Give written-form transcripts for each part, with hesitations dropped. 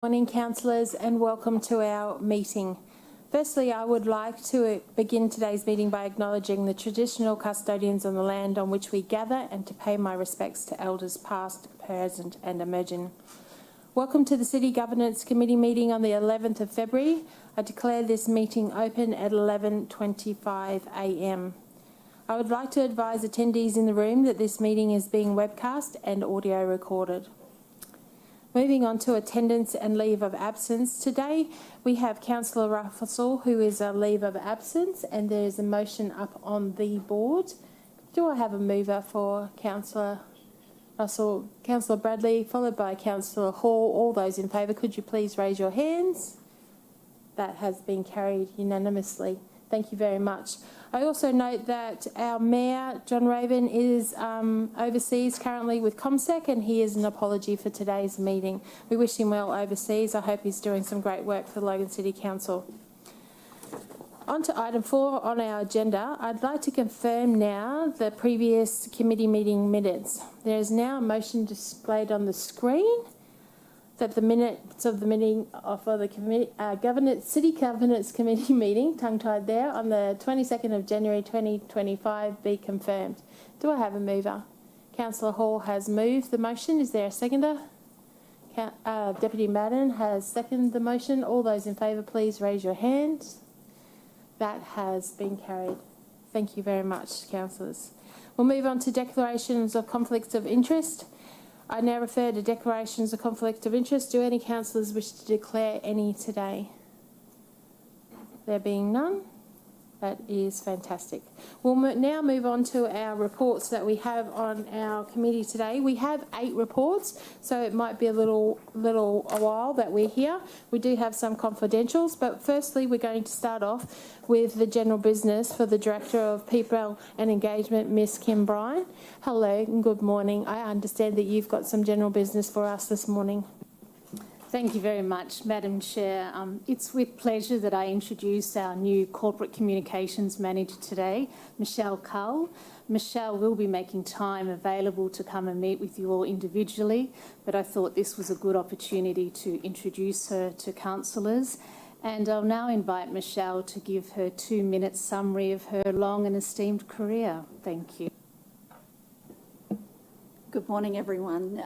Morning, councillors, and welcome to our meeting. Firstly, I would like to begin today's meeting by acknowledging the traditional custodians on the land on which we gather and to pay my respects to elders past, present and emerging. Welcome to the City Governance Committee meeting on the 11th of February. I declare this meeting open at 11:25 a.m. I would like to advise attendees in the room that this meeting is being webcast and audio recorded. Moving on to attendance and leave of absence. Today we have Councillor Russell, who is a leave of absence, and there is a motion up on the board. Do I have a mover for Councillor Russell? Councillor Bradley, followed by Councillor Hall. All those in favour, could you please raise your hands? That has been carried unanimously. Thank you very much. I also note that our Mayor, John Raven, is overseas currently with ComSec, and he is an apology for today's meeting. We wish him well overseas. I hope he's doing some great work for the Logan City Council. On to item 4 on our agenda. I'd like to confirm now the previous committee meeting minutes. There is now a motion displayed on the screen that the minutes of the meeting for the City Governance Committee meeting, tongue-tied there, on the 22nd of January 2025 be confirmed. Do I have a mover? Councillor Hall has moved the motion. Is there a seconder? Deputy Madden has seconded the motion. All those in favour, please raise your hands. That has been carried. Thank you very much, councillors. We'll move on to declarations of conflicts of interest. I now refer to declarations of conflict of interest. Do any councillors wish to declare any today? There being none, that is fantastic. We'll now move on to our reports that we have on our committee today. We have 8 reports, so it might be a while that we're here. We do have some confidentials, but firstly we're going to start off with the general business for the Director of People and Engagement, Miss Kim Bryan. Hello and good morning. I understand that you've got some general business for us this morning. Thank you very much, Madam Chair. It's with pleasure that I introduce our new Corporate Communications Manager today, Michelle Cull. Michelle will be making time available to come and meet with you all individually, but I thought this was a good opportunity to introduce her to councillors. And I'll now invite Michelle to give her 2-minute summary of her long and esteemed career. Thank you. Good morning, everyone.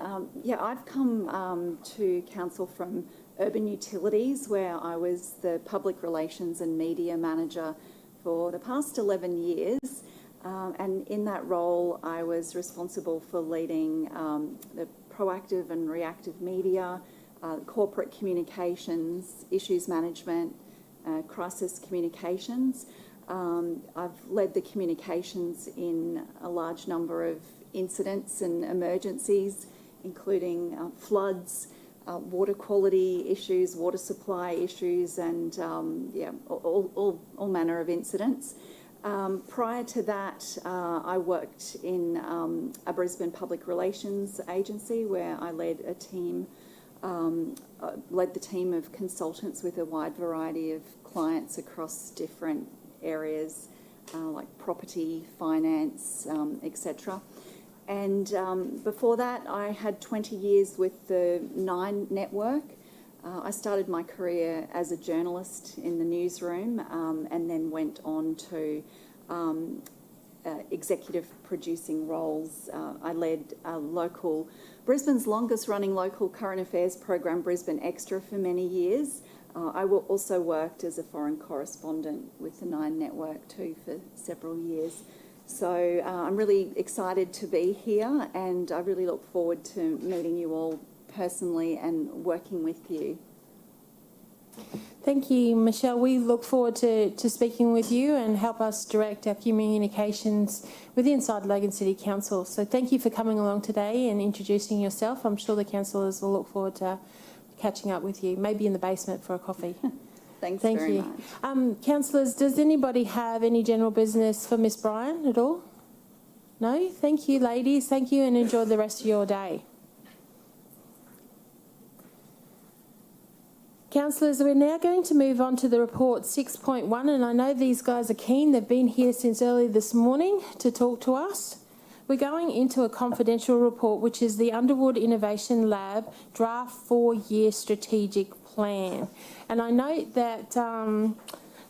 I've come to Council from Urban Utilities, where I was the Public Relations and Media Manager for the past 11 years. And in that role, I was responsible for leading the proactive and reactive media, corporate communications, issues management, crisis communications. I've led the communications in a large number of incidents and emergencies, including floods, water quality issues, water supply issues, and all manner of incidents. Prior to that, I worked in a Brisbane public relations agency where I led a team, led the team of consultants with a wide variety of clients across different areas like property, finance, etc. And before that, I had 20 years with the Nine Network. I started my career as a journalist in the newsroom and then went on to executive producing roles. I led Brisbane's longest running local current affairs program, Brisbane Extra, for many years. I also worked as a foreign correspondent with the Nine Network too for several years. So I'm really excited to be here, and I really look forward to meeting you all personally and working with you. Thank you, Michelle. We look forward to speaking with you and help us direct our communications with inside Logan City Council. So thank you for coming along today and introducing yourself. I'm sure the councillors will look forward to catching up with you, maybe in the basement for a coffee. Thank you. Much. Councillors, does anybody have any general business for Miss Bryan at all? No? Thank you, ladies. Thank you, and enjoy the rest of your day. Councillors, we're now going to move on to the report 6.1, and I know these guys are keen. They've been here since early this morning to talk to us. We're going into a confidential report, which is the Underwood Innovation Lab draft 4-year strategic plan. And I note that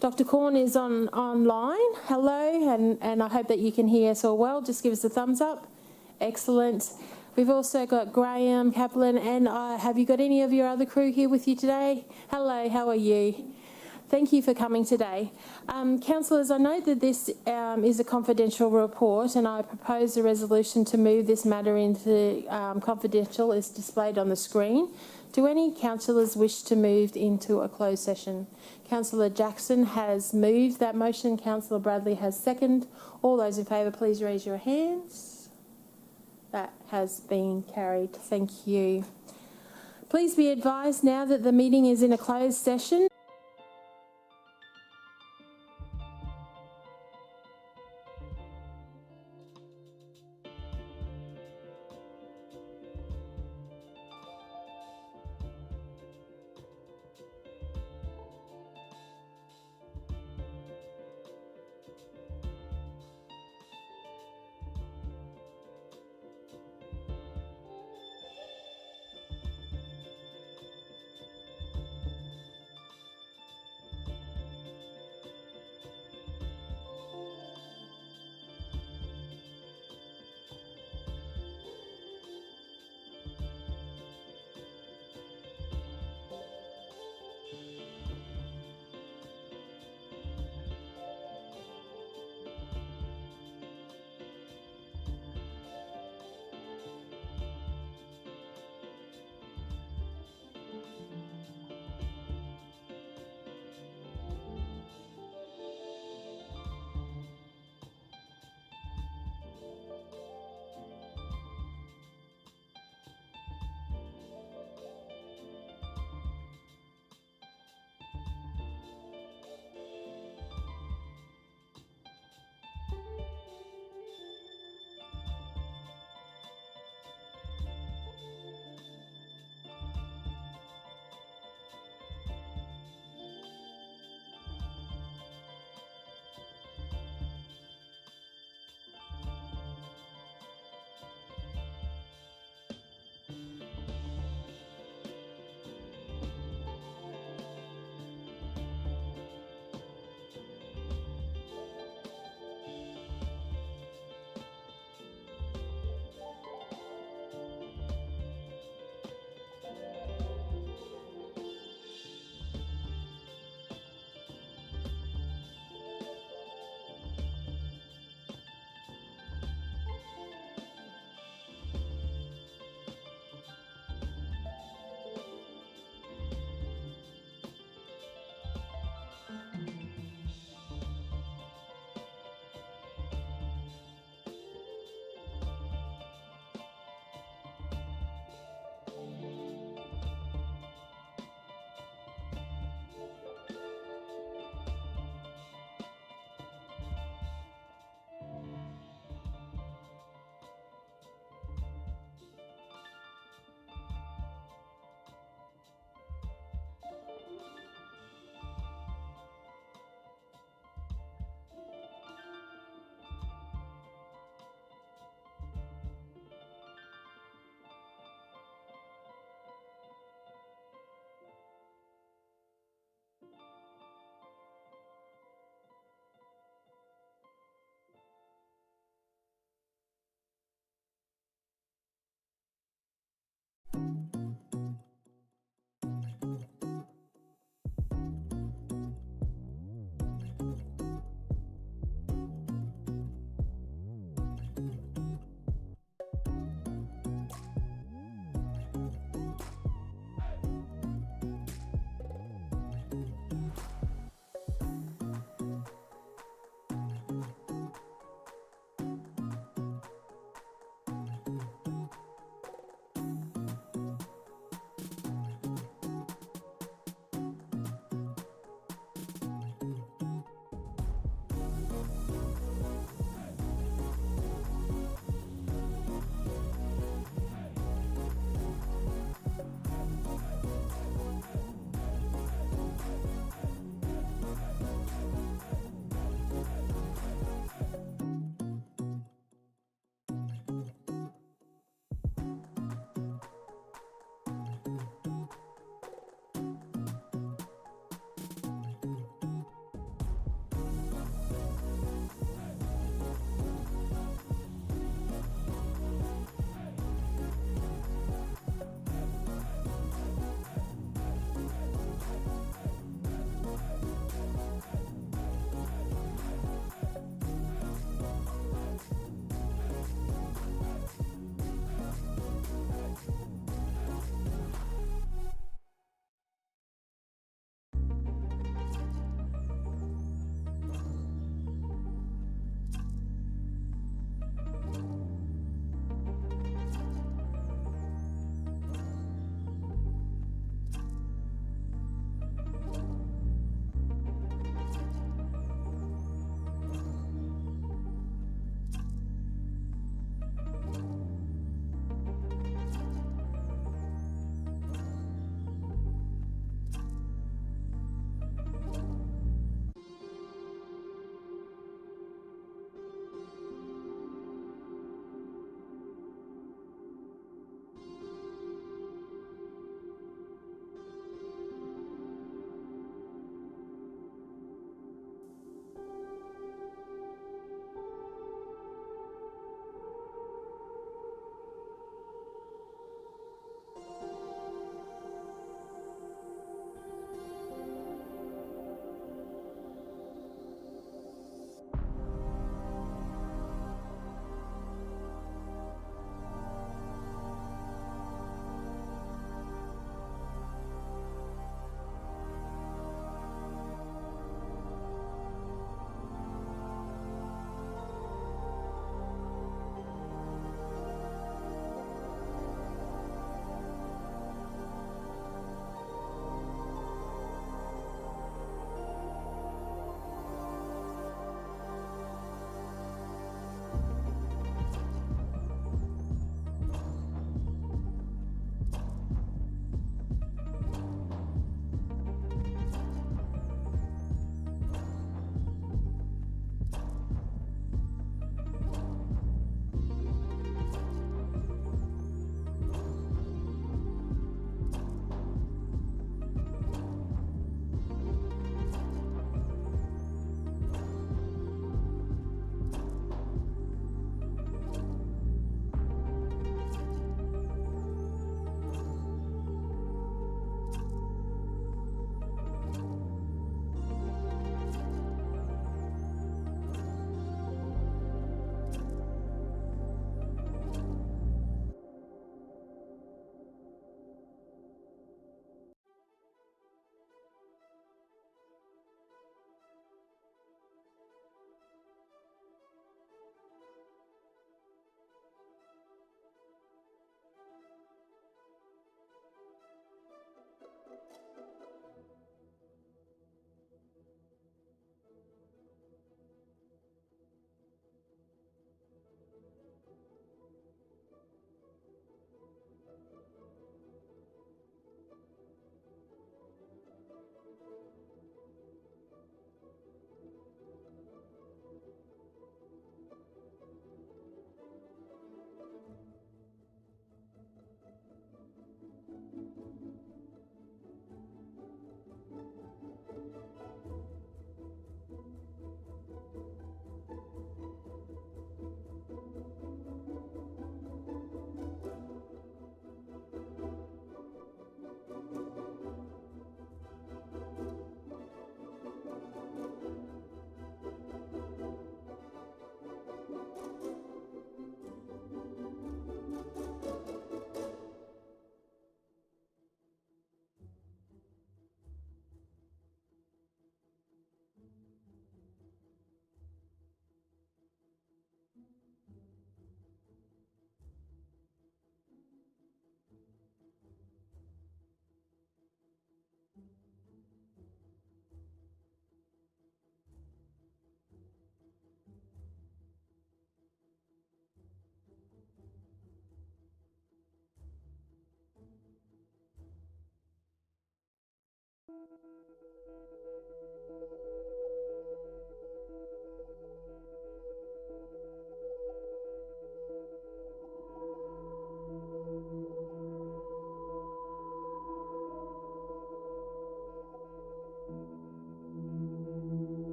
Dr. Corn is online. Hello, and I hope that you can hear us all well. Just give us a thumbs up. Excellent. We've also got Graham Kaplan, and have you got any of your other crew here with you today? Hello, how are you? Thank you for coming today. Councillors, I note that this is a confidential report, and I propose a resolution to move this matter into confidential is displayed on the screen. Do any councillors wish to move into a closed session? Councillor Jackson has moved that motion. Councillor Bradley has seconded. All those in favour, please raise your hands. That has been carried. Thank you. Please be advised now that the meeting is in a closed session.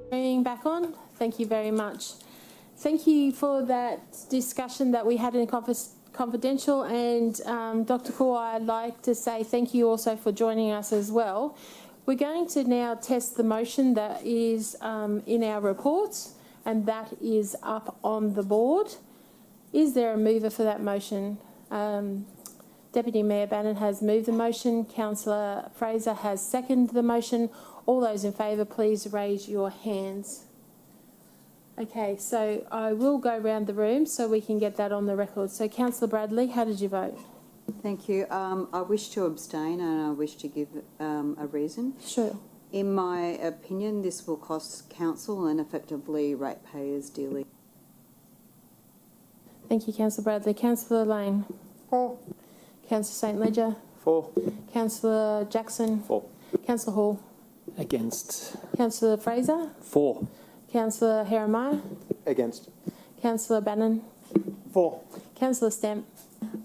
Bringing back on. Thank you very much. Thank you for that discussion that we had in confidential, and Dr. Kaur, I'd like to say thank you also for joining us as well. We're going to now test the motion that is in our reports, and that is up on the board. Is there a mover for that motion? Deputy Mayor Bannon has moved the motion. Councillor Fraser has seconded the motion. All those in favour, please raise your hands. Okay, so I will go round the room so we can get that on the record. So, Councillor Bradley, how did you vote? Thank you. I wish to abstain and I wish to give a reason. Sure. In my opinion, this will cost council and effectively ratepayers dearly. Thank you, Councillor Bradley. Councillor Lane? For. Councillor St Ledger? For. Councillor Jackson? For. Councillor Hall? Against. Councillor Fraser? For. Councillor Heremiah? Against. Councillor Bannon? For. Councillor Stamp?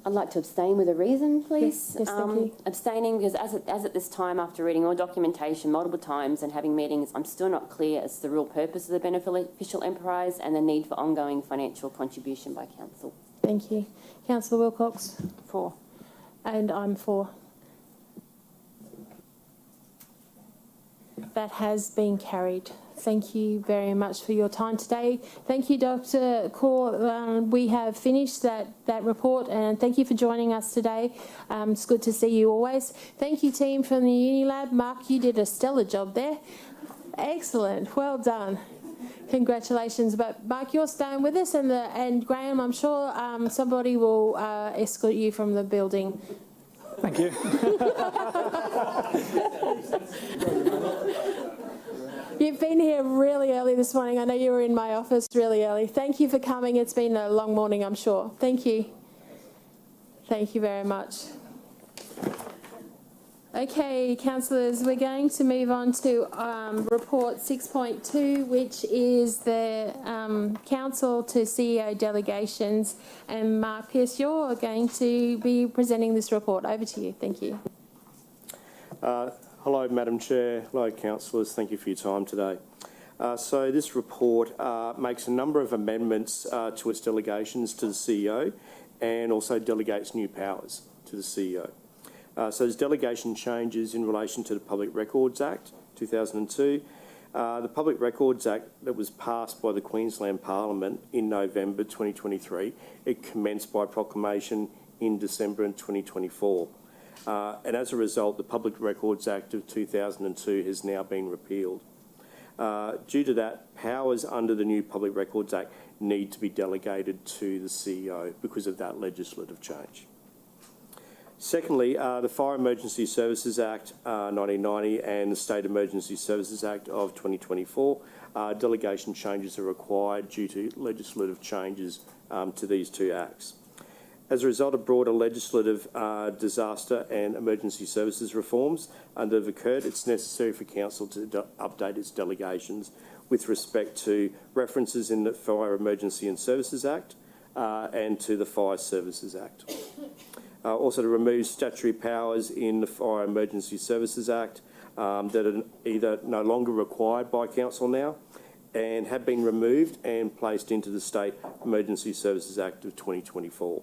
I'd like to abstain with a reason, please. Yes, thank you. Abstaining because as at this time, after reading all documentation multiple times and having meetings, I'm still not clear as to the real purpose of the beneficial enterprise and the need for ongoing financial contribution by council. Thank you. Councillor Wilcox? For. And I'm for. That has been carried. Thank you very much for your time today. Thank you, Dr. Kaur. We have finished that report, and thank you for joining us today. It's good to see you always. Thank you, team from the Unilab. Mark, you did a stellar job there. Excellent. Well done. Congratulations. But Mark, you're staying with us, and Graham, I'm sure somebody will escort you from the building. Thank you. You've been here really early this morning. I know you were in my office really early. Thank you for coming. It's been a long morning, I'm sure. Thank you. Thank you very much. Okay, councillors, we're going to move on to report 6.2, which is the council to CEO delegations. And Mark Pearce, you're going to be presenting this report. Over to you. Thank you. Hello, Madam Chair. Hello, councillors. Thank you for your time today. So this report makes a number of amendments to its delegations to the CEO and also delegates new powers to the CEO. So there's delegation changes in relation to the Public Records Act 2002. The Public Records Act that was passed by the Queensland Parliament in November 2023, it commenced by proclamation in December 2024. And as a result, the Public Records Act of 2002 has now been repealed. Due to that, powers under the new Public Records Act need to be delegated to the CEO because of that legislative change. Secondly, the Fire Emergency Services Act 1990 and the State Emergency Services Act of 2024, delegation changes are required due to legislative changes to these two acts. As a result of broader legislative disaster and emergency services reforms that have occurred, it's necessary for Council to update its delegations with respect to references in the Fire Emergency and Services Act and to the Fire Services Act. Also to remove statutory powers in the Fire Emergency Services Act that are either no longer required by Council now and have been removed and placed into the State Emergency Services Act of 2024.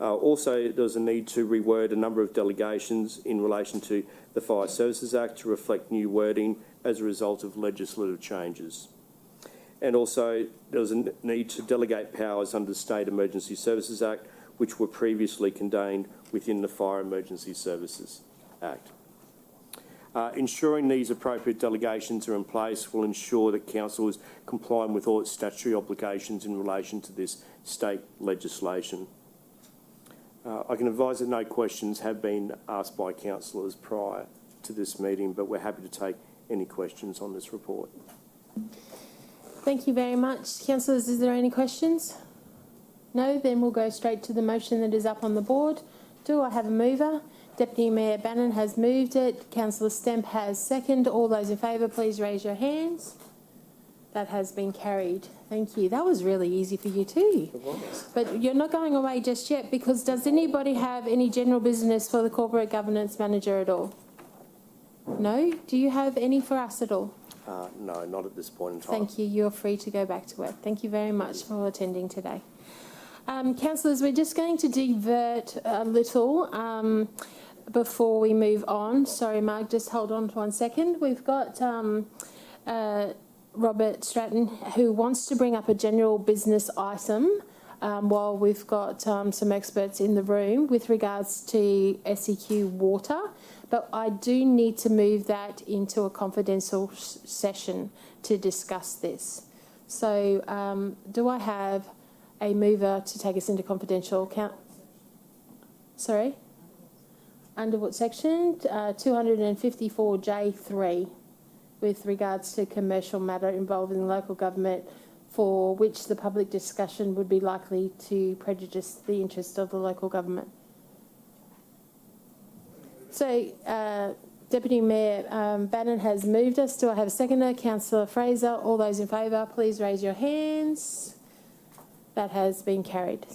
Also, there's a need to reword a number of delegations in relation to the Fire Services Act to reflect new wording as a result of legislative changes. And also, there's a need to delegate powers under the State Emergency Services Act which were previously contained within the Fire Emergency Services Act. Ensuring these appropriate delegations are in place will ensure that Council is complying with all its statutory obligations in relation to this state legislation. I can advise that no questions have been asked by councillors prior to this meeting, but we're happy to take any questions on this report. Thank you very much. Councillors, is there any questions? No? Then we'll go straight to the motion that is up on the board. Do I have a mover? Deputy Mayor Bannon has moved it. Councillor Stemp has seconded. All those in favour, please raise your hands. That has been carried. Thank you. That was really easy for you too. But you're not going away just yet, because does anybody have any general business for the Corporate Governance Manager at all? No? Do you have any for us at all? No, not at this point in time. Thank you. You're free to go back to work. Thank you very much for attending today. Councillors, we're just going to divert a little before we move on. Sorry, Mark, just hold on for 1 second. We've got Robert Stratton, who wants to bring up a general business item while we've got some experts in the room with regards to SEQ water. But I do need to move that into a confidential session to discuss this. So do I have a mover to take us into confidential count? Sorry? Under what section? 254J3, with regards to commercial matter involving local government for which the public discussion would be likely to prejudice the interest of the local government. So, Deputy Mayor Bannon has moved us. Do I have a seconder? Councillor Fraser. All those in favour, please raise your hands. That has been carried.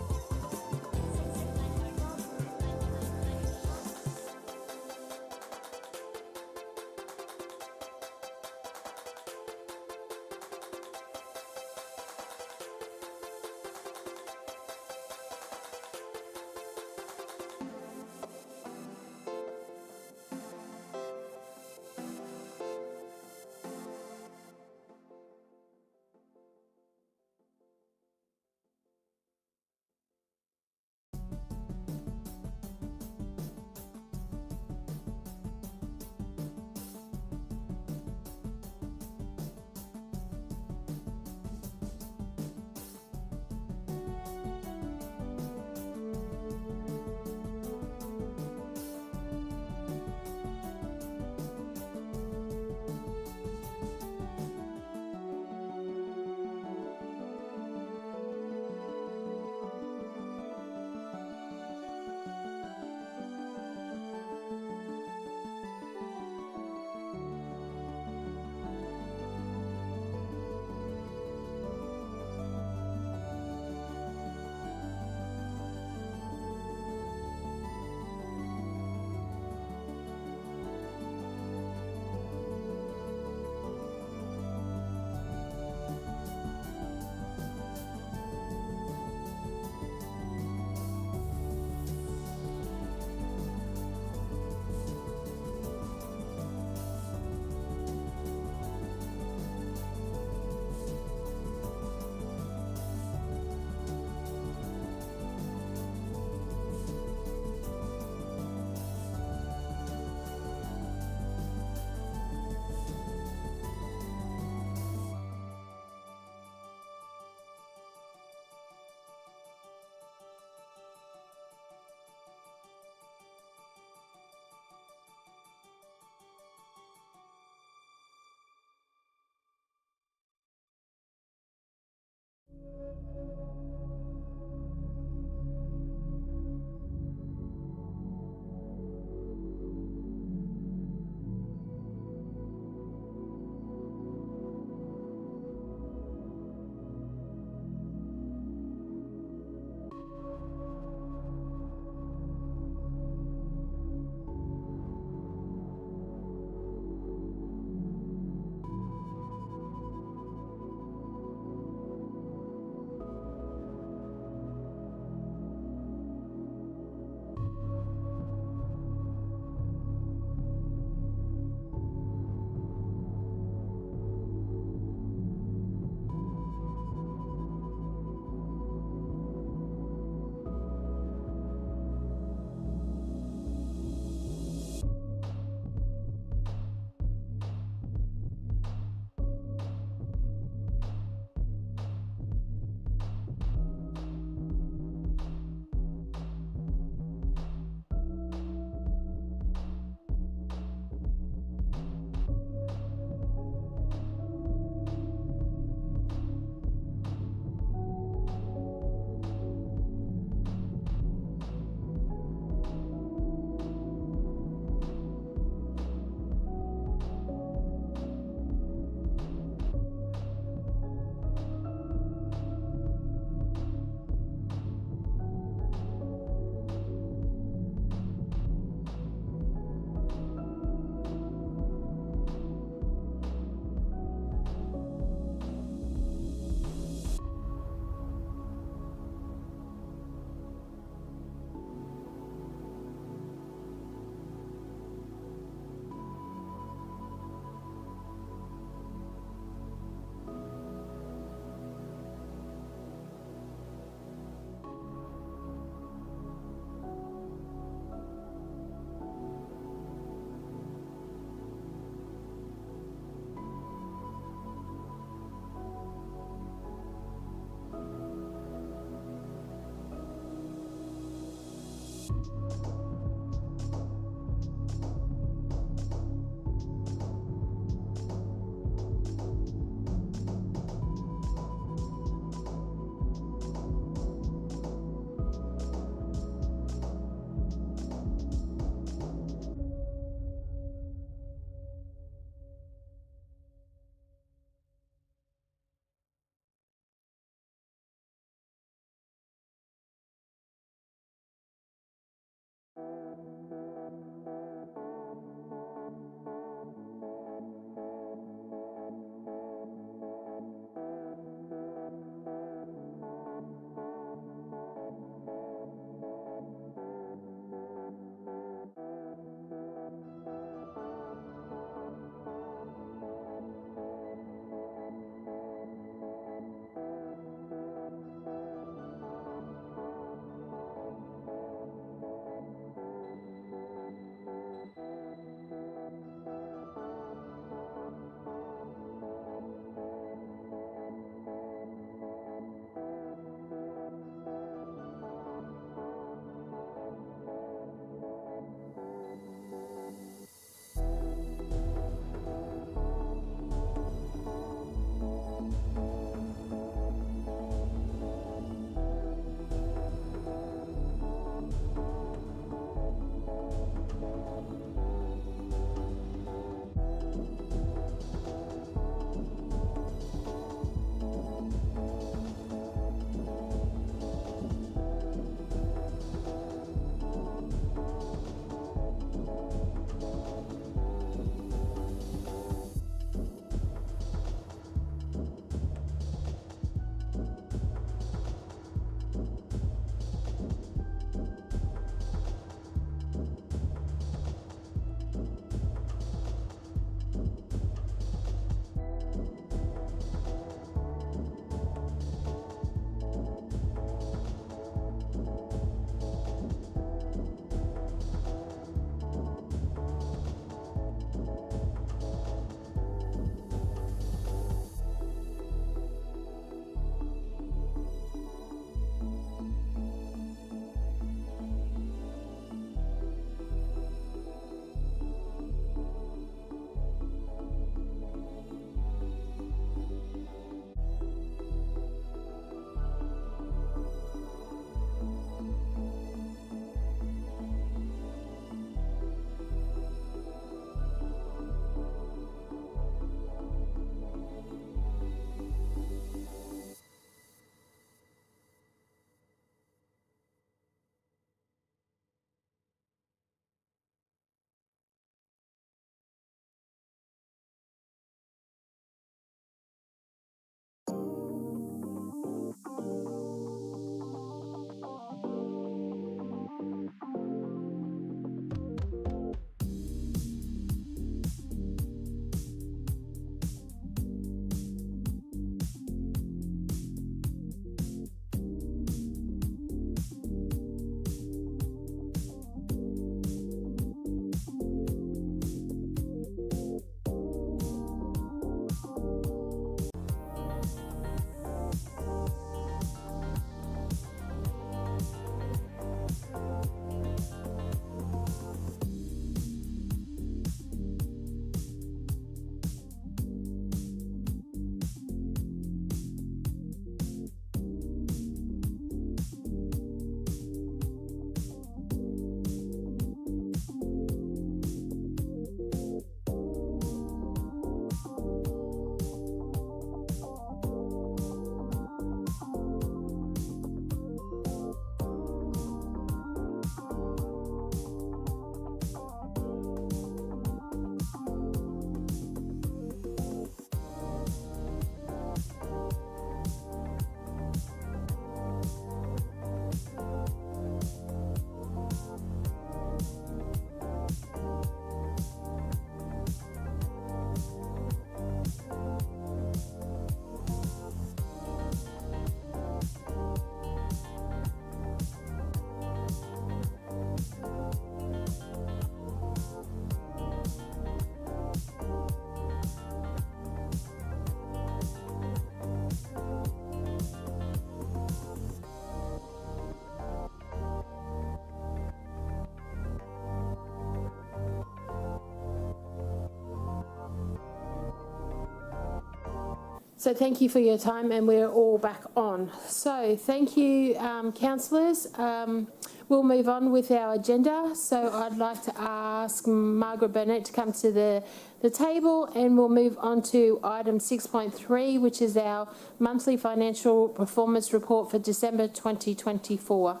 So thank you for your time, and we're all back on. So thank you, councillors. We'll move on with our agenda. So I'd like to ask Margaret Burnett to come to the table, and we'll move on to item 6.3, which is our monthly financial performance report for December 2024.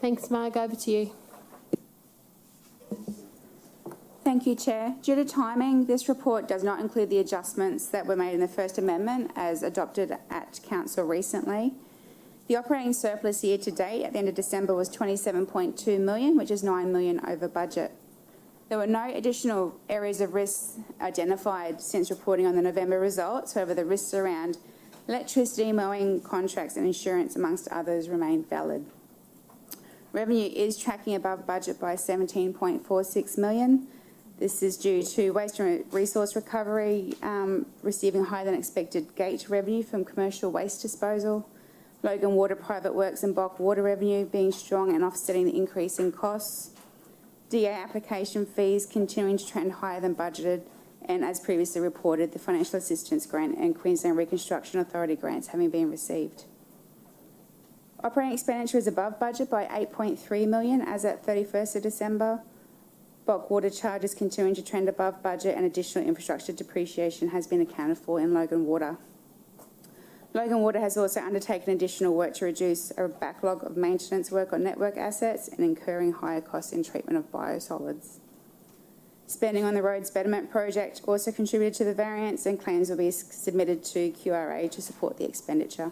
Thanks, Marg. Over to you. Thank you, Chair. Due to timing, this report does not include the adjustments that were made in the First Amendment as adopted at Council recently. The operating surplus year to date at the end of December was $27.2 million, which is $9 million over budget. There were no additional areas of risk identified since reporting on the November results. However, the risks around electricity, mowing contracts and insurance, amongst others, remain valid. Revenue is tracking above budget by $17.46 million. This is due to waste and resource recovery receiving higher than expected gate revenue from commercial waste disposal, Logan Water private works and bulk water revenue being strong and offsetting the increase in costs, DA application fees continuing to trend higher than budgeted, and as previously reported, the financial assistance grant and Queensland Reconstruction Authority grants having been received. Operating expenditure is above budget by $8.3 million as at 31st of December. Bulk water charges continuing to trend above budget, and additional infrastructure depreciation has been accounted for in Logan Water. Logan Water has also undertaken additional work to reduce a backlog of maintenance work on network assets and incurring higher costs in treatment of biosolids. Spending on the roads betterment project also contributed to the variance, and claims will be submitted to QRA to support the expenditure.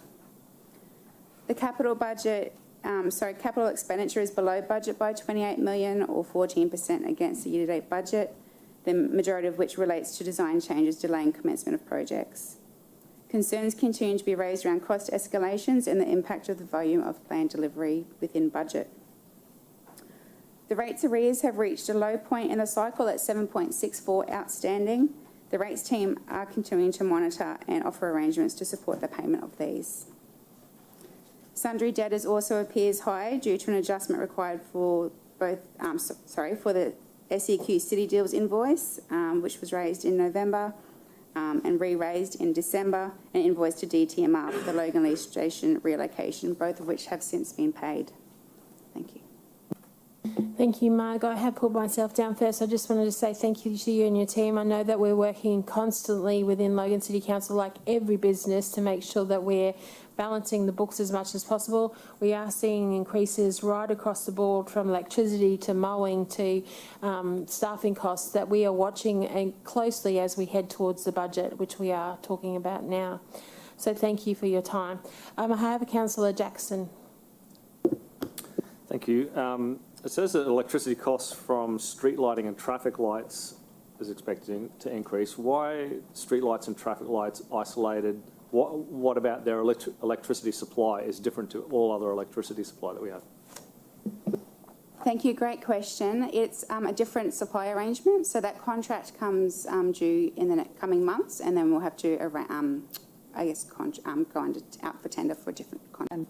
The capital expenditure is below budget by $28 million, or 14% against the year-to-date budget, the majority of which relates to design changes delaying commencement of projects. Concerns continue to be raised around cost escalations and the impact of the volume of planned delivery within budget. The rates arrears have reached a low point in the cycle at 7.64 outstanding. The rates team are continuing to monitor and offer arrangements to support the payment of these. Sundry debtors also appears high due to an adjustment required for both, for the SEQ City Deals invoice, which was raised in November and re-raised in December, and invoice to DTMR for the Logan Lease Station relocation, both of which have since been paid. Thank you. Thank you, Marg. I have put myself down first. I just wanted to say thank you to you and your team. I know that we're working constantly within Logan City Council, like every business, to make sure that we're balancing the books as much as possible. We are seeing increases right across the board, from electricity to mowing to staffing costs, that we are watching and closely as we head towards the budget, which we are talking about now. So thank you for your time. I have Councillor Jackson. Thank you. It says that electricity costs from street lighting and traffic lights is expected to increase. Why street lights and traffic lights isolated? What about their electricity supply is different to all other electricity supply that we have? Thank you. Great question. It's a different supply arrangement. So that contract comes due in the coming months, and then we'll have to, go out for tender for a different contract. And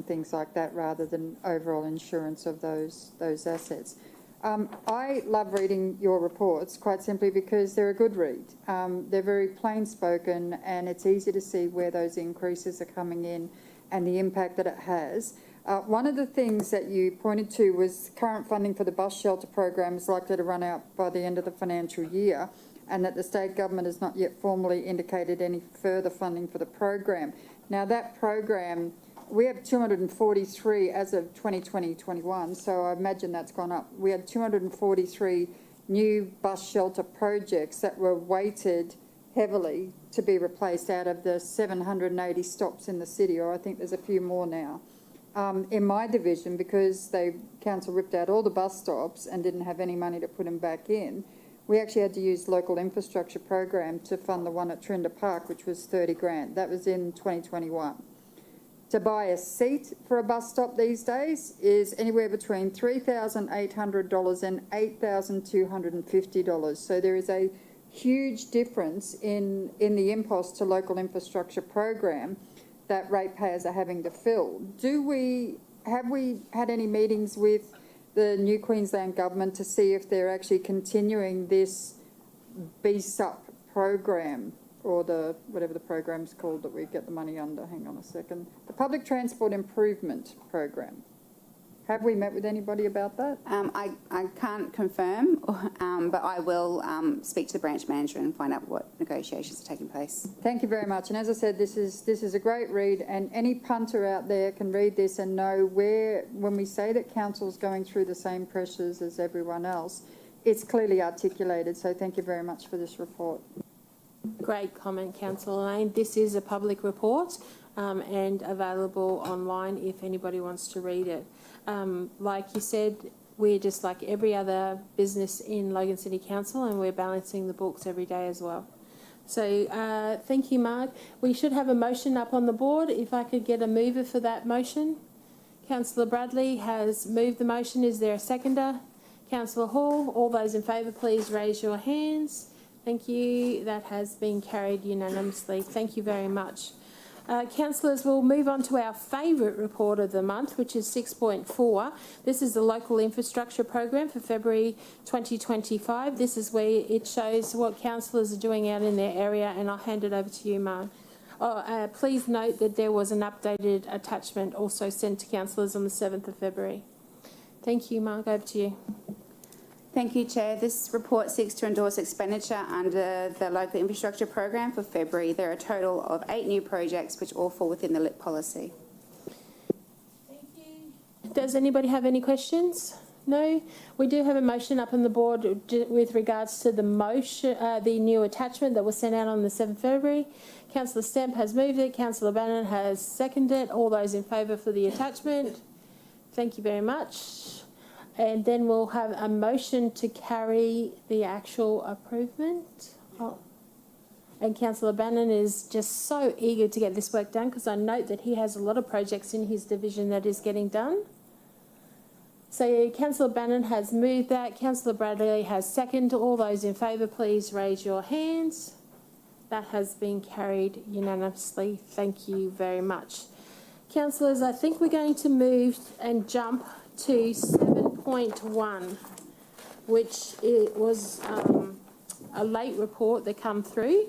things like that, rather than overall insurance of those assets. I love reading your reports, quite simply because they're a good read. They're very plain spoken, and it's easy to see where those increases are coming in and the impact that it has. One of the things that you pointed to was current funding for the bus shelter program is likely to run out by the end of the financial year, and that the state government has not yet formally indicated any further funding for the program. Now, that program, we have 243 as of 2020-21, so I imagine that's gone up. We had 243 new bus shelter projects that were weighted heavily to be replaced out of the 780 stops in the city, or I think there's a few more now. In my division, because council ripped out all the bus stops and didn't have any money to put them back in, we actually had to use local infrastructure program to fund the one at Trinda Park, which was 30 grand. That was in 2021. To buy a seat for a bus stop these days is anywhere between $3,800 and $8,250. So there is a huge difference in the impost to local infrastructure program that ratepayers are having to fill. Have we had any meetings with the new Queensland government to see if they're actually continuing this BSUP program or the, whatever the program's called that we get the money under, hang on a second, the Public Transport Improvement Program. Have we met with anybody about that? I can't confirm, but I will speak to the branch manager and find out what negotiations are taking place. Thank you very much. And as I said, this is a great read, and any punter out there can read this and know where, when we say that council's going through the same pressures as everyone else, it's clearly articulated. So thank you very much for this report. Great comment, Councillor Lane. This is a public report and available online if anybody wants to read it. Like you said, we're just like every other business in Logan City Council, and we're balancing the books every day as well. So thank you, Mark. We should have a motion up on the board. If I could get a mover for that motion. Councillor Bradley has moved the motion. Is there a seconder? Councillor Hall, all those in favour, please raise your hands. Thank you. That has been carried unanimously. Thank you very much. Councillors, we'll move on to our favourite report of the month, which is 6.4. This is the Local Infrastructure Program for February 2025. This is where it shows what councillors are doing out in their area, and I'll hand it over to you, Mark. Please note that there was an updated attachment also sent to councillors on the 7th of February. Thank you, Mark. Over to you. Thank you, Chair. This report seeks to endorse expenditure under the Local Infrastructure Program for February. There are a total of 8 new projects which all fall within the LIP policy. Thank you. Does anybody have any questions? No? We do have a motion up on the board with regards to the motion, the new attachment that was sent out on the 7th of February. Councillor Stamp has moved it. Councillor Bannon has seconded it. All those in favour for the attachment? Thank you very much. And then we'll have a motion to carry the actual approval. Oh. And Councillor Bannon is just so eager to get this work done, because I note that he has a lot of projects in his division that is getting done. So Councillor Bannon has moved that. Councillor Bradley has seconded. All those in favour, please raise your hands. That has been carried unanimously. Thank you very much. Councillors, I think we're going to move and jump to 7.1, which it was a late report that come through.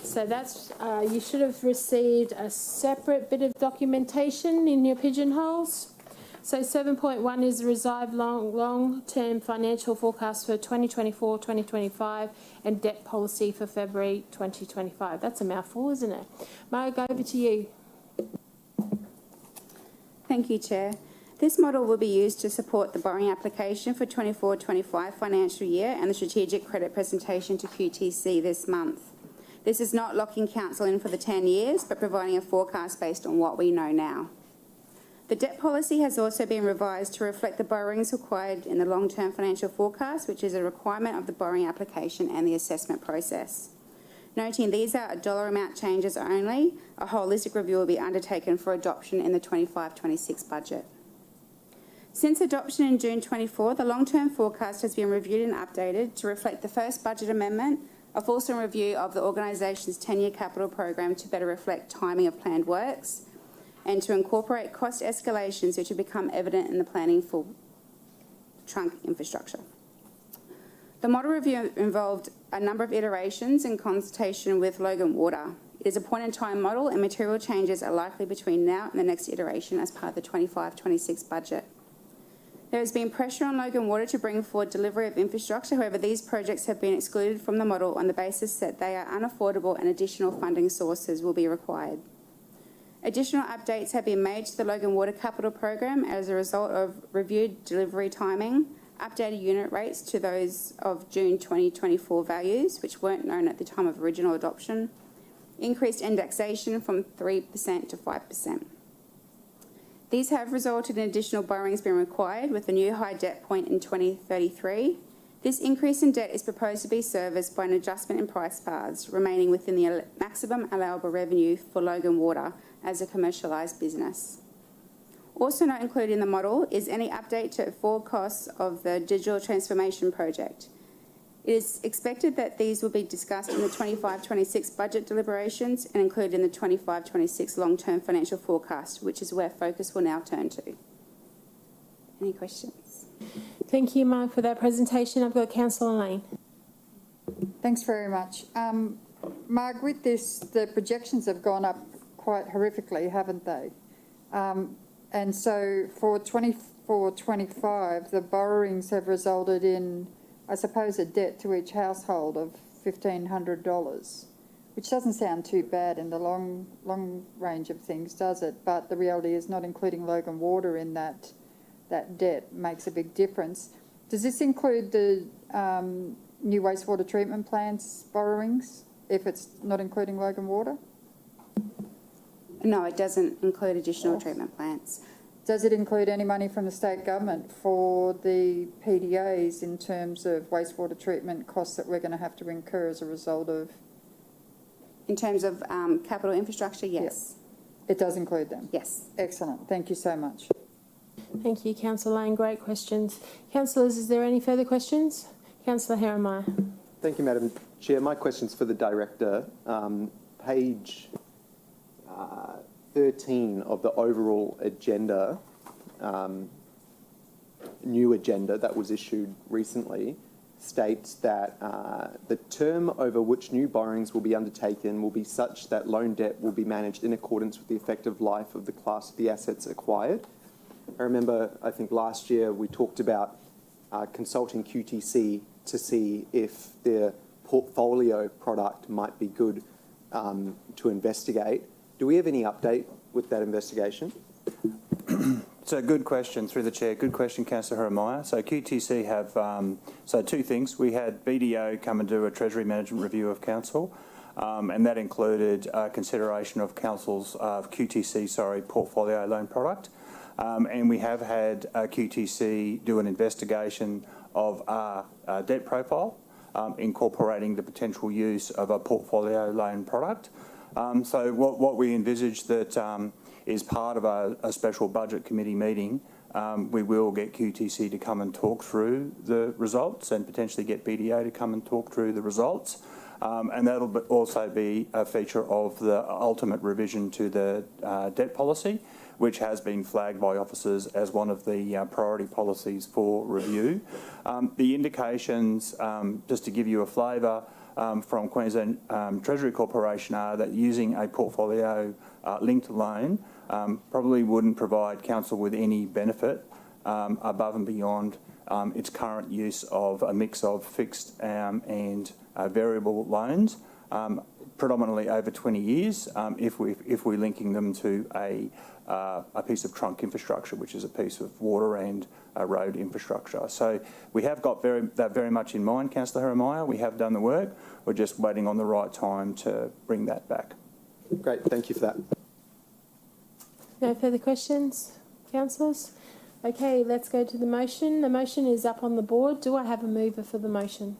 So that's you should have received a separate bit of documentation in your pigeonholes. So 7.1 is the revised long-term financial forecast for 2024-2025 and debt policy for February 2025. That's a mouthful, isn't it? Marg, over to you. Thank you, Chair. This model will be used to support the borrowing application for 24-25 financial year and the strategic credit presentation to QTC this month. This is not locking council in for the 10 years, but providing a forecast based on what we know now. The debt policy has also been revised to reflect the borrowings required in the long-term financial forecast, which is a requirement of the borrowing application and the assessment process. Noting these are dollar amount changes only, a holistic review will be undertaken for adoption in the 25-26 budget. Since adoption in June 24, the long-term forecast has been reviewed and updated to reflect the first budget amendment, a fulsome review of the organisation's 10-year capital program to better reflect timing of planned works, and to incorporate cost escalations which have become evident in the planning for trunk infrastructure. The model review involved a number of iterations in consultation with Logan Water. It is a point-in-time model, and material changes are likely between now and the next iteration as part of the 25-26 budget. There has been pressure on Logan Water to bring forward delivery of infrastructure. However, these projects have been excluded from the model on the basis that they are unaffordable and additional funding sources will be required. Additional updates have been made to the Logan Water Capital Program as a result of reviewed delivery timing, updated unit rates to those of June 2024 values, which weren't known at the time of original adoption, increased indexation from 3% to 5%. These have resulted in additional borrowings being required with a new high debt point in 2033. This increase in debt is proposed to be serviced by an adjustment in price paths, remaining within the maximum allowable revenue for Logan Water as a commercialised business. Also not included in the model is any update to forward costs of the digital transformation project. It is expected that these will be discussed in the 25-26 budget deliberations and included in the 25-26 long-term financial forecast, which is where focus will now turn to. Any questions? Thank you, Mark, for that presentation. I've got Councillor Lane. Thanks very much. Mark, with this, the projections have gone up quite horrifically, haven't they? And so for 24-25, the borrowings have resulted in, I suppose, a debt to each household of $1,500, which doesn't sound too bad in the long range of things, does it? But the reality is, not including Logan Water in that debt makes a big difference. Does this include the new wastewater treatment plants borrowings, if it's not including Logan Water? No, it doesn't include additional treatment plants. Does it include any money from the state government for the PDAs in terms of wastewater treatment costs that we're going to have to incur as a result of? In terms of capital infrastructure, yes. It does include them? Yes. Excellent. Thank you so much. Thank you, Councillor Lane. Great questions. Councillors, is there any further questions? Councillor Jeremiah. Thank you, Madam Chair. My question's for the Director. Page 13 of the overall agenda, new agenda that was issued recently, states that the term over which new borrowings will be undertaken will be such that loan debt will be managed in accordance with the effective life of the class of the assets acquired. I remember, I think last year we talked about consulting QTC to see if the portfolio product might be good to investigate. Do we have any update with that investigation? It's a good question, through the Chair. Good question, Councillor Jeremiah. So QTC have, so two things. We had BDO come and do a Treasury Management Review of Council, and that included consideration of Council's QTC, portfolio loan product. And we have had QTC do an investigation of our debt profile, incorporating the potential use of a portfolio loan product. So what we envisage that is part of a special budget committee meeting, we will get QTC to come and talk through the results and potentially get BDO to come and talk through the results. And that'll also be a feature of the ultimate revision to the debt policy, which has been flagged by officers as one of the priority policies for review. The indications, just to give you a flavour, from Queensland Treasury Corporation are that using a portfolio linked loan probably wouldn't provide council with any benefit above and beyond its current use of a mix of fixed and variable loans, predominantly over 20 years, if we're linking them to a piece of trunk infrastructure, which is a piece of water and road infrastructure. So we have got that very much in mind, Councillor Jeremiah. We have done the work. We're just waiting on the right time to bring that back. Great, thank you for that. No further questions, councillors? Okay, let's go to the motion. The motion is up on the board. Do I have a mover for the motion?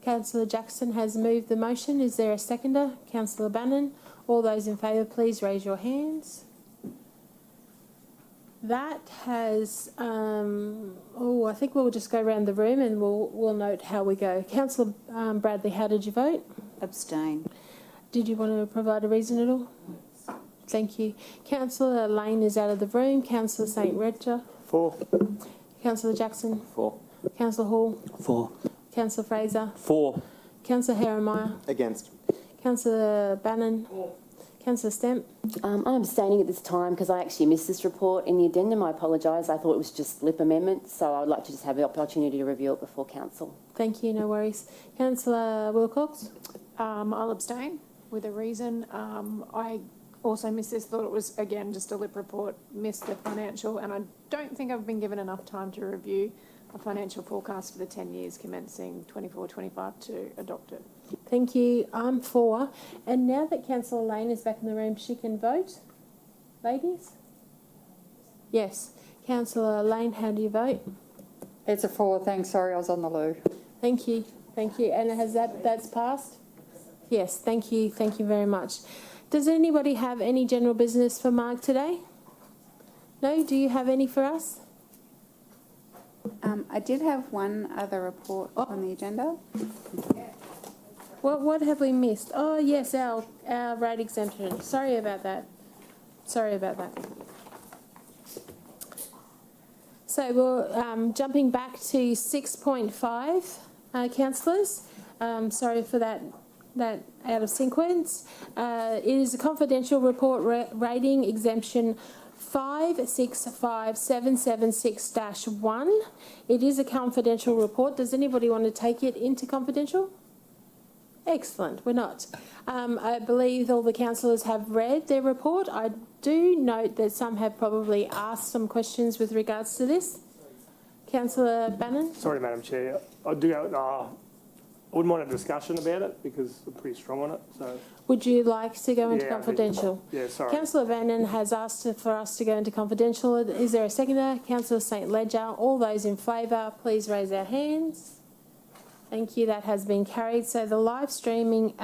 Councillor Jackson has moved the motion. Is there a seconder? Councillor Bannon. All those in favour, please raise your hands. That has, I think we'll just go around the room and we'll note how we go. Councillor Bradley, how did you vote? Abstain. Did you want to provide a reason at all? Thank you. Councillor Lane is out of the room. Councillor St. Redger. For. Councillor Jackson. For. Councillor Hall. For. Councillor Fraser. For. Councillor Jeremiah. Against. Councillor Bannon. Councillor Stemp. I'm abstaining at this time because I actually missed this report in the addendum. I apologise. I thought it was just slip amendment, so I would like to just have the opportunity to review it before council. Thank you, no worries. Councillor Wilcox. I'll abstain with a reason. I also missed this, thought it was, again, just a lip report, missed the financial, and I don't think I've been given enough time to review a financial forecast for the 10 years commencing 24-25 to adopt it. Thank you. I'm for. And now that Councillor Lane is back in the room, she can vote. Ladies? Yes. Councillor Lane, how do you vote? It's a 4, thanks. Sorry, I was on the loo. Thank you. Thank you. And has that's passed? Yes, thank you. Thank you very much. Does anybody have any general business for Mark today? No? Do you have any for us? I did have one other report on the agenda. What have we missed? Oh, yes, our rate exemption. Sorry about that. So we're jumping back to 6.5, councillors. Sorry for that out of sequence. It is a confidential report rating exemption 565776-1. It is a confidential report. Does anybody want to take it into confidential? Excellent, we're not. I believe all the councillors have read their report. I do note that some have probably asked some questions with regards to this. Councillor Bannon? Sorry, Madam Chair. I wouldn't want a discussion about it because I'm pretty strong on it. So Would you like to go into Yeah, I think- confidential? yeah, sorry. Councillor Bannon has asked for us to go into confidential. Is there a seconder? Councillor St Ledger. All those in favour, please raise our hands. Thank you. That has been carried. So the live streaming.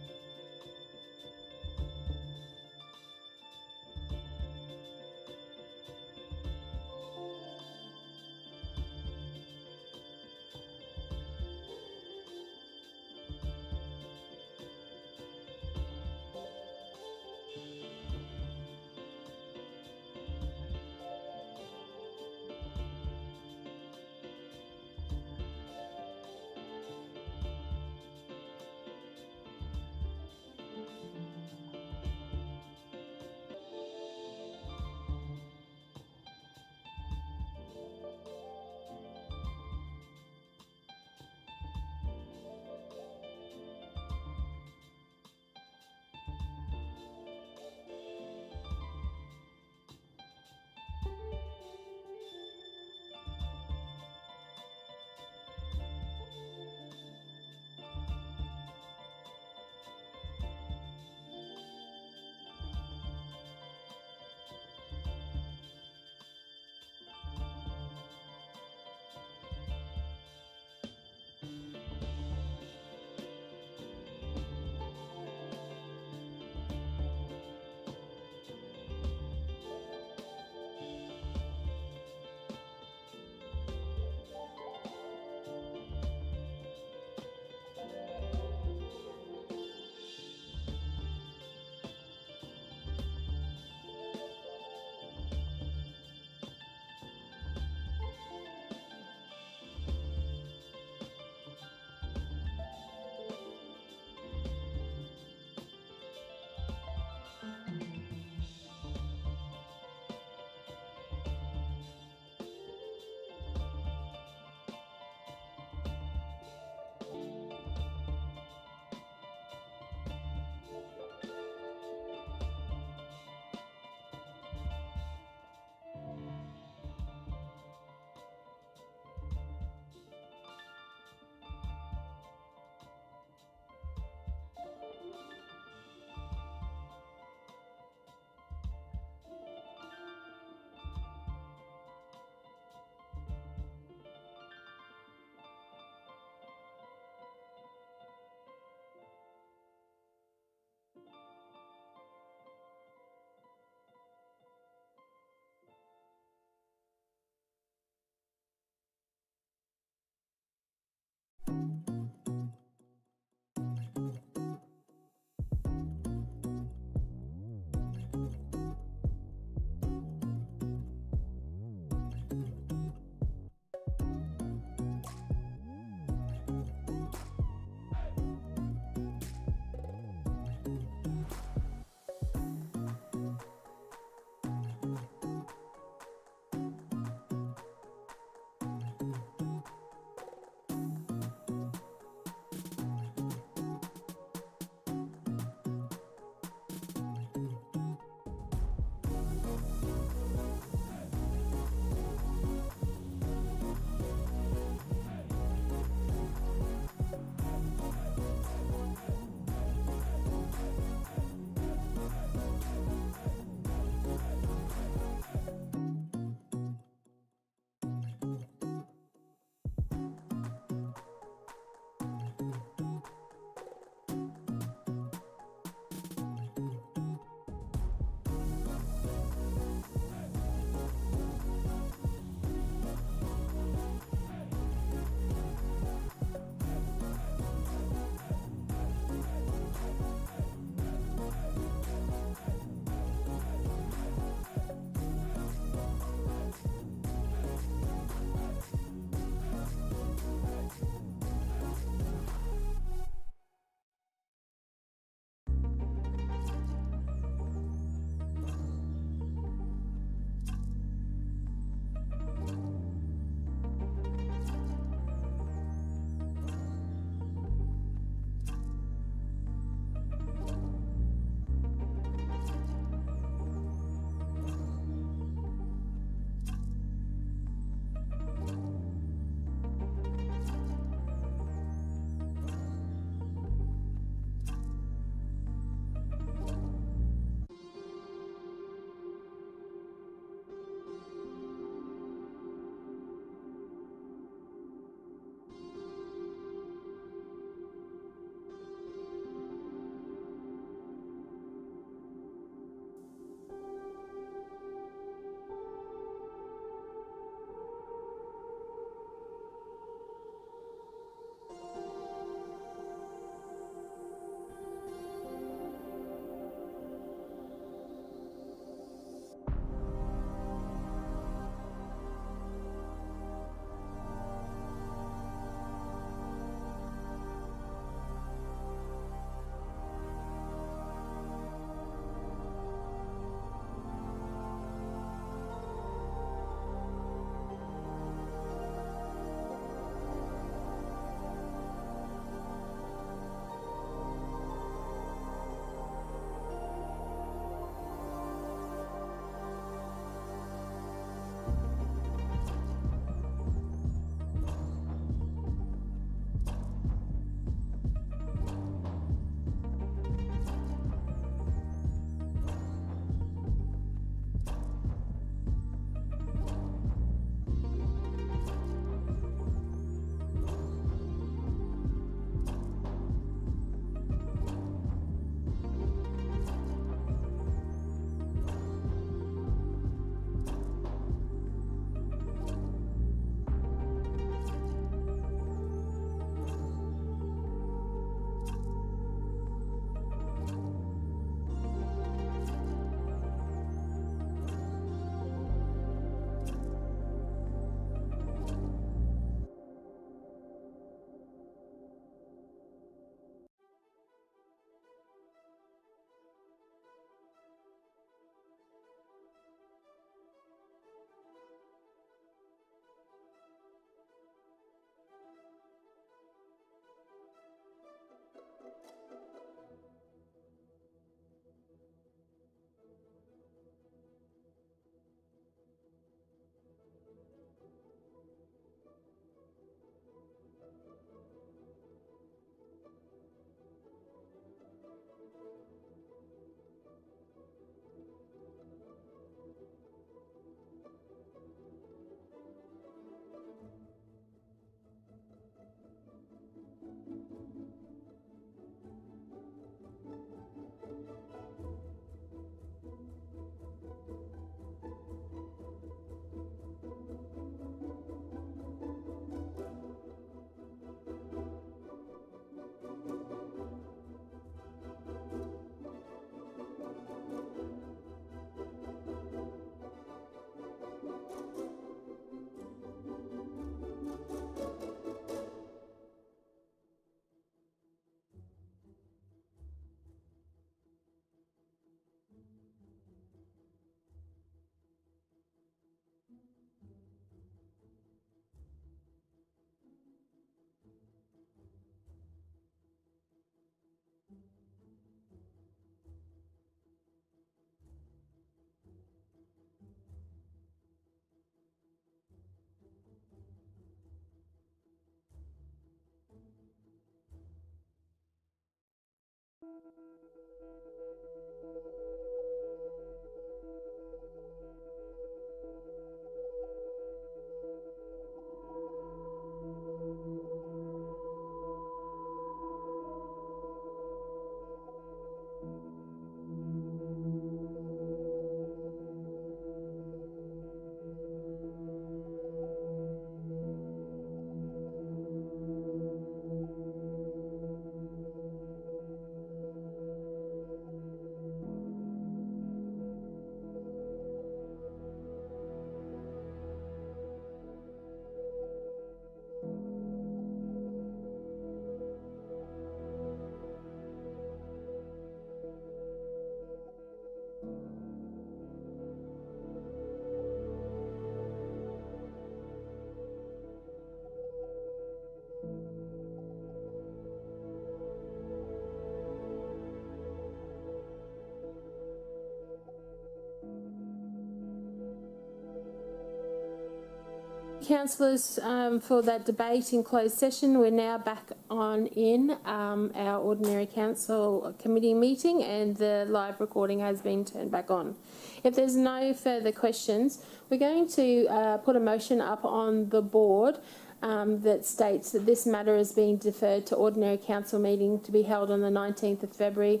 councillors, for that debate in closed session. We're now back on in our ordinary council committee meeting, and the live recording has been turned back on. If there's no further questions, we're going to put a motion up on the board that states that this matter is being deferred to ordinary council meeting to be held on the 19th of February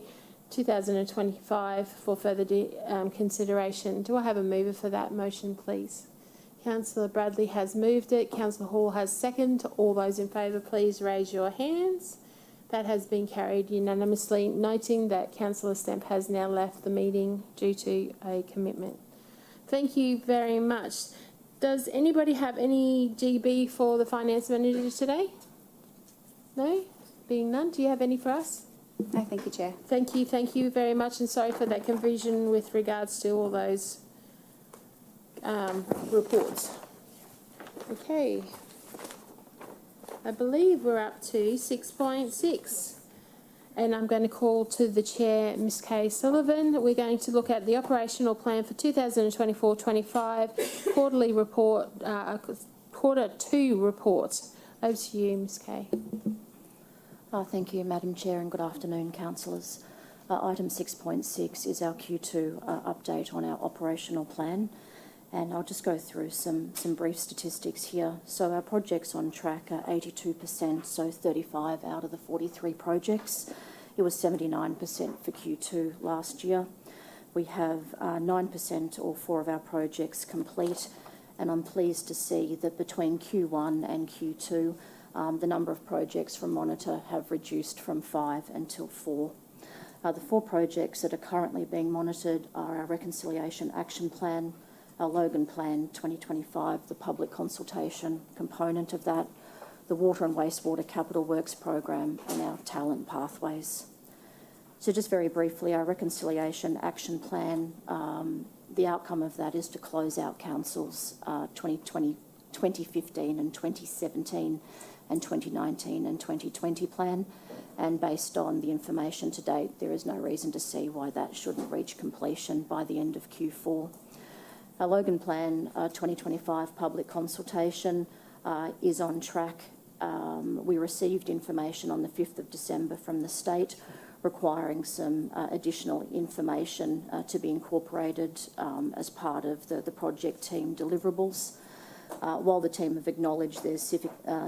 2025 for further consideration. Do I have a mover for that motion, please? Councillor Bradley has moved it. Councillor Hall has seconded. All those in favour, please raise your hands. That has been carried unanimously, noting that Councillor Stemp has now left the meeting due to a commitment. Thank you very much. Does anybody have any GB for the Finance Manager today? No? Being none, do you have any for us? No, thank you, Chair. Thank you very much, and sorry for that confusion with regards to all those reports. Okay. I believe we're up to 6.6. And I'm going to call to the Chair, Ms Kay Sullivan. We're going to look at the operational plan for 2024-25, quarterly report, quarter 2 report. Over to you, Ms Kay. Thank you, Madam Chair, and good afternoon, councillors. Item 6.6 is our Q2 update on our operational plan. And I'll just go through some brief statistics here. So our projects on track are 82%, so 35 out of the 43 projects. It was 79% for Q2 last year. We have 9% or 4 of our projects complete, and I'm pleased to see that between Q1 and Q2, the number of projects from Monitor have reduced from 5 until 4. The 4 projects that are currently being monitored are our Reconciliation Action Plan, our Logan Plan 2025, the public consultation component of that, the Water and Wastewater Capital Works Program, and our Talent Pathways. So just very briefly, our Reconciliation Action Plan, the outcome of that is to close out council's 2015 and 2017 and 2019 and 2020 plan. And based on the information to date, there is no reason to see why that shouldn't reach completion by the end of Q4. Our Logan Plan 2025 public consultation is on track. We received information on the 5th of December from the state requiring some additional information to be incorporated as part of the project team deliverables. While the team have acknowledged there's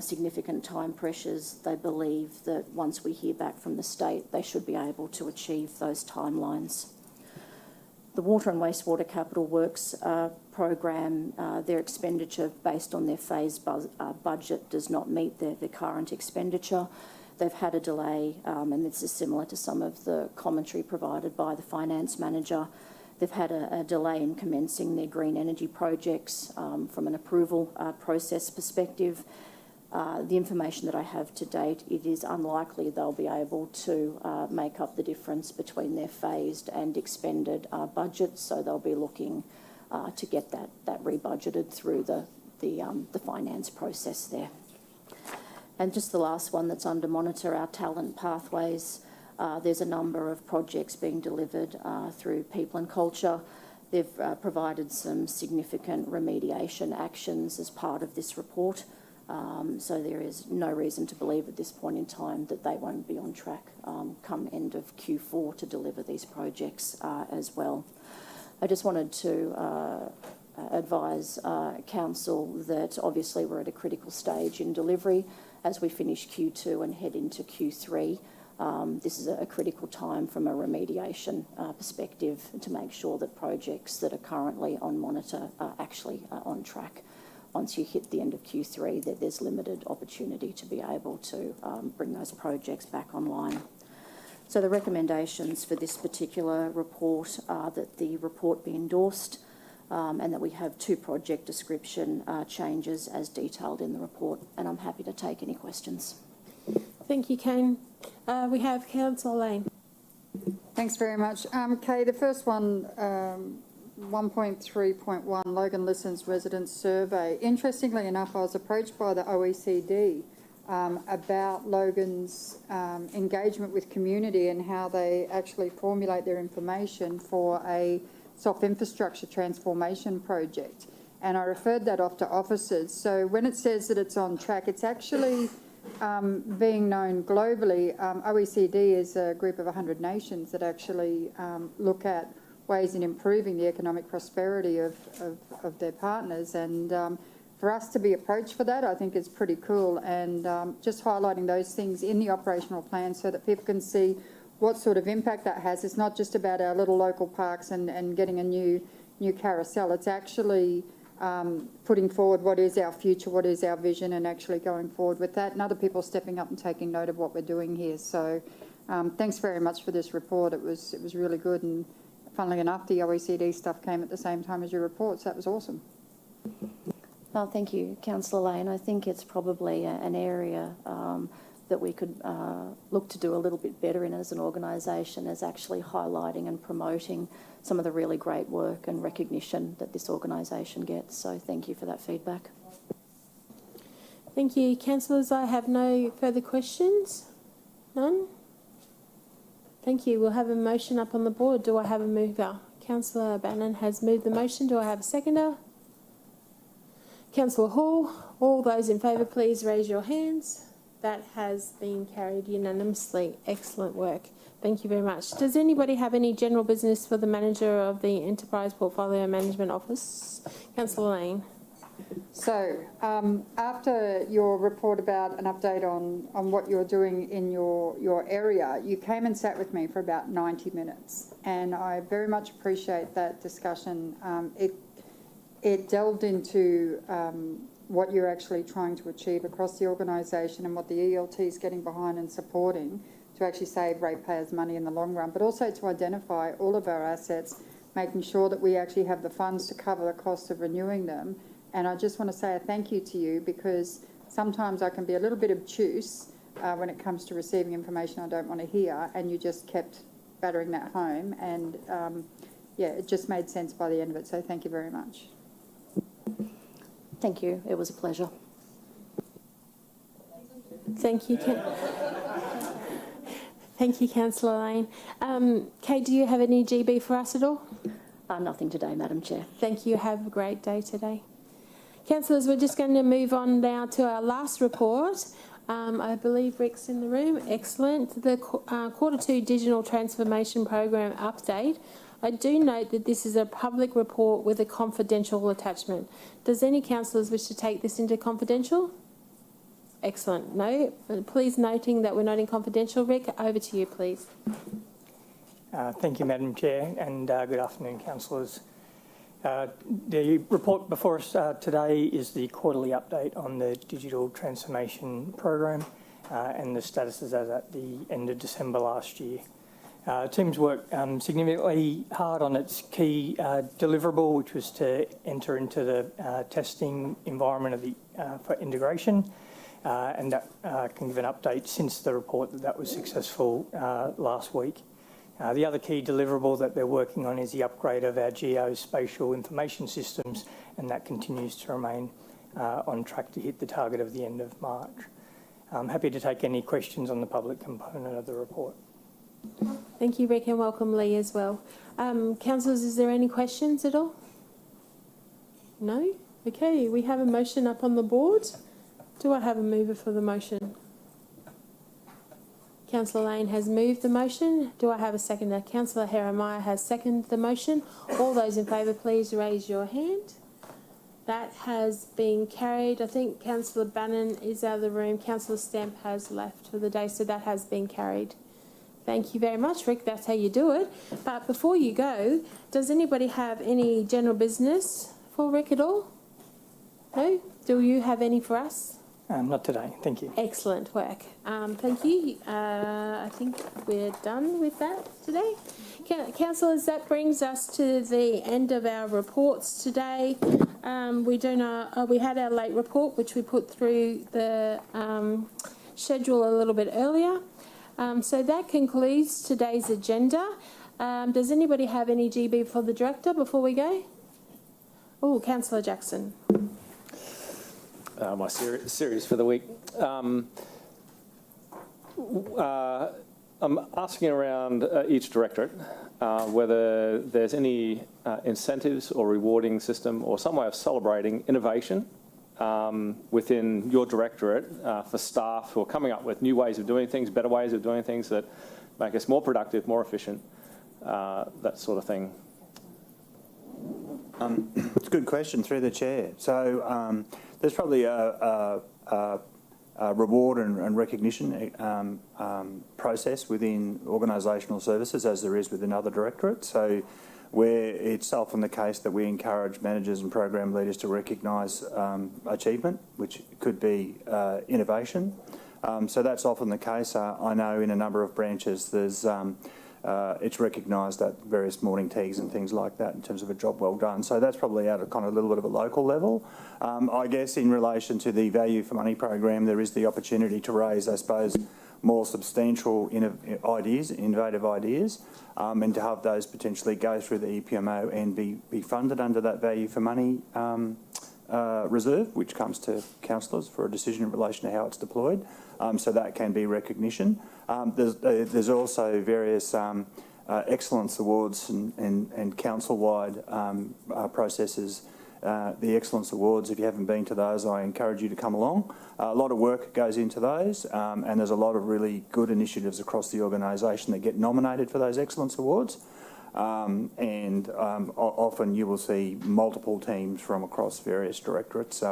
significant time pressures, they believe that once we hear back from the state, they should be able to achieve those timelines. The Water and Wastewater Capital Works program, their expenditure based on their phased budget does not meet their current expenditure. They've had a delay, and this is similar to some of the commentary provided by the Finance Manager. They've had a delay in commencing their green energy projects from an approval process perspective. The information that I have to date, it is unlikely they'll be able to make up the difference between their phased and expended budgets, so they'll be looking to get that rebudgeted through the finance process there. And just the last one that's under Monitor, our Talent Pathways. There's a number of projects being delivered through People and Culture. They've provided some significant remediation actions as part of this report. So there is no reason to believe at this point in time that they won't be on track come end of Q4 to deliver these projects as well. I just wanted to advise Council that obviously we're at a critical stage in delivery as we finish Q2 and head into Q3. This is a critical time from a remediation perspective to make sure that projects that are currently on Monitor are actually on track. Once you hit the end of Q3, there's limited opportunity to be able to bring those projects back online. So the recommendations for this particular report are that the report be endorsed and that we have 2 project description changes as detailed in the report. And I'm happy to take any questions. Thank you, Kane. We have Councillor Lane. Thanks very much. Kay, the first one, 1.3.1, Logan Listens Residents Survey. Interestingly enough, I was approached by the OECD about Logan's engagement with community and how they actually formulate their information for a soft infrastructure transformation project. and I referred that off to officers. So when it says that it's on track, it's actually being known globally. OECD is a group of 100 nations that actually look at ways in improving the economic prosperity of their partners, and for us to be approached for that, I think is pretty cool, and just highlighting those things in the operational plan so that people can see what sort of impact that has. It's not just about our little local parks and getting a new carousel. It's actually putting forward what is our future, what is our vision, and actually going forward with that, and other people stepping up and taking note of what we're doing here. So thanks very much for this report. It was really good, and funnily enough, the OECD stuff came at the same time as your report, so that was awesome. Well, thank you, Councillor Lane. I think it's probably an area that we could look to do a little bit better in as an organisation, is actually highlighting and promoting some of the really great work and recognition that this organisation gets. So thank you for that feedback. Thank you, councillors. I have no further questions. None? Thank you. We'll have a motion up on the board. Do I have a mover? Councillor Bannon has moved the motion. Do I have a seconder? Councillor Hall. All those in favour, please raise your hands. That has been carried unanimously. Excellent work. Thank you very much. Does anybody have any general business for the manager of the Enterprise Portfolio Management Office? Councillor Lane. So after your report about an update on what you're doing in your area, you came and sat with me for about 90 minutes, and I very much appreciate that discussion. It delved into what you're actually trying to achieve across the organisation and what the ELT is getting behind and supporting to actually save ratepayers money in the long run, but also to identify all of our assets, making sure that we actually have the funds to cover the cost of renewing them. And I just want to say a thank you to you, because sometimes I can be a little bit obtuse when it comes to receiving information I don't want to hear, and you just kept battering that home, and yeah, it just made sense by the end of it, so thank you very much. Thank you. It was a pleasure. Thank you. Thank you, Councillor Lane. Kate, do you have any GB for us at all? Nothing today, Madam Chair. Thank you. Have a great day today. Councillors, we're just going to move on now to our last report. I believe Rick's in the room. Excellent. The Q2 Digital Transformation Program update. I do note that this is a public report with a confidential attachment. Does any councillors wish to take this into confidential? Excellent. No? Please noting that we're noting confidential. Rick, over to you, please. Thank you, Madam Chair, and good afternoon, councillors. The report before us today is the quarterly update on the Digital Transformation Program and the status as at the end of December last year. The team's worked significantly hard on its key deliverable, which was to enter into the testing environment of the for integration, and that can give an update since the report that was successful last week. The other key deliverable that they're working on is the upgrade of our geospatial information systems, and that continues to remain on track to hit the target of the end of March. I'm happy to take any questions on the public component of the report. Thank you, Rick, and welcome Lee as well. Councillors, is there any questions at all? No? Okay, we have a motion up on the board. Do I have a mover for the motion? Councillor Lane has moved the motion. Do I have a seconder? Councillor Heremiah has seconded the motion. All those in favour, please raise your hand. That has been carried. I think Councillor Bannon is out of the room. Councillor Stamp has left for the day, so that has been carried. Thank you very much, Rick. That's how you do it. But before you go, does anybody have any general business for Rick at all? No? Do you have any for us? Not today. Thank you. Excellent work. Thank you. I think we're done with that today. Councillors, that brings us to the end of our reports today. We had our late report, which we put through the schedule a little bit earlier. So that concludes today's agenda. Does anybody have any GB for the director before we go? Oh, Councillor Jackson. My series for the week. I'm asking around each directorate whether there's any incentives or rewarding system or some way of celebrating innovation within your directorate for staff who are coming up with new ways of doing things, better ways of doing things that make us more productive, more efficient, that sort of thing? It's a good question through the chair. So there's probably a reward and recognition process within organisational services as there is within other directorates. So where it's often the case that we encourage managers and program leaders to recognise achievement, which could be innovation. So that's often the case. I know in a number of branches there's it's recognised at various morning teas and things like that in terms of a job well done. So that's probably at a kind of a little bit of a local level. I guess in relation to the Value for Money program, there is the opportunity to raise, I suppose, more substantial innovative ideas, and to have those potentially go through the EPMO and be funded under that Value for Money reserve, which comes to councillors for a decision in relation to how it's deployed. So that can be recognition. There's also various excellence awards and council-wide processes. The Excellence Awards, if you haven't been to those, I encourage you to come along. A lot of work goes into those, and there's a lot of really good initiatives across the organisation that get nominated for those Excellence Awards. Often you will see multiple teams from across various directorates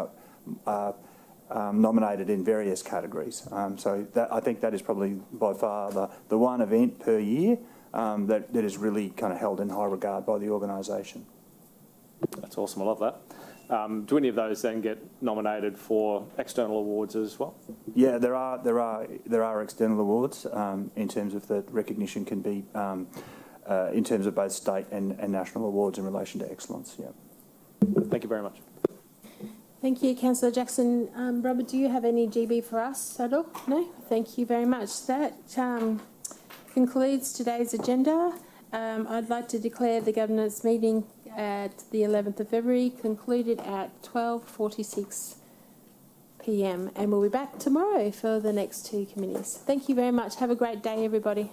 nominated in various categories. So I think that is probably by far the one event per year that is really kind of held in high regard by the organisation. That's awesome. I love that. Do any of those then get nominated for external awards as well? Yeah, there are external awards in terms of the recognition can be in terms of both state and national awards in relation to excellence. Yeah. Thank you very much. Thank you, Councillor Jackson. Robert, do you have any GB for us at all? No? Thank you very much. That concludes today's agenda. I'd like to declare the Governance meeting at the 11th of February concluded at 12:46 p.m. and we'll be back tomorrow for the next two committees. Thank you very much. Have a great day, everybody.